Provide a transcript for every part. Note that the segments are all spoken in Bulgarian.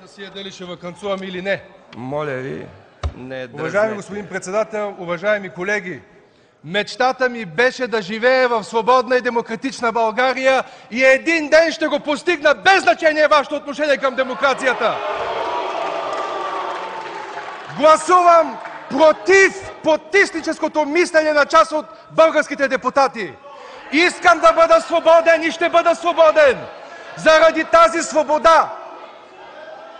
си е дали ще ваканцувам или не. Моля ви, не дразнете. Уважаеми господин председател, уважаеми колеги! Мечтата ми беше да живея в свободна и демократична България и един ден ще го постигна, без значение вашето отношение към демокрацията. Гласувам против потисническото мислене на част от българските депутати. Искам да бъда свободен и ще бъда свободен. Заради тази свобода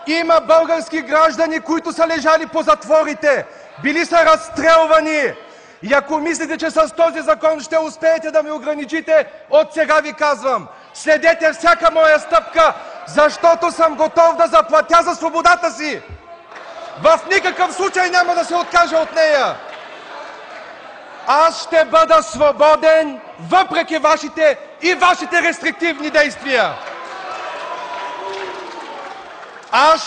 има български граждани, които са лежали по затворите, били са разстрелвани. И ако мислите, че с този закон ще успеете да ме ограничите, от сега ви казвам, следете всяка моя стъпка, защото съм готов да заплатя за свободата си. В никакъв случай няма да се откажа от нея. Аз ще бъда свободен, въпреки вашите рестриктивни действия. Аз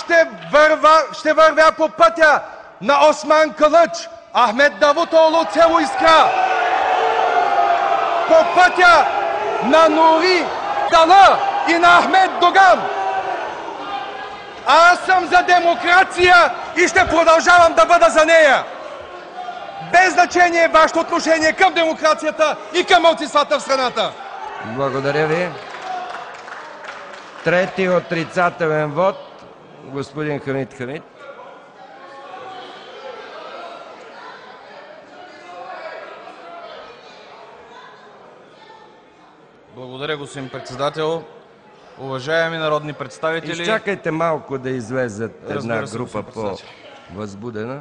ще вървя по пътя на Осман Кълъч, Ахмед Давутоглу, село Искра. По пътя на Нури Дала и на Ахмед Доган. Аз съм за демокрация и ще продължавам да бъда за нея. Без значение вашето отношение към демокрацията и към малцинствата в страната. Благодаря ви. Трети отрицателен вот, господин Хамид Хамид. Благодаря, господин председател. Уважаеми народни представители... Изчакайте малко да излезат една Разбира се, група по-възбудена.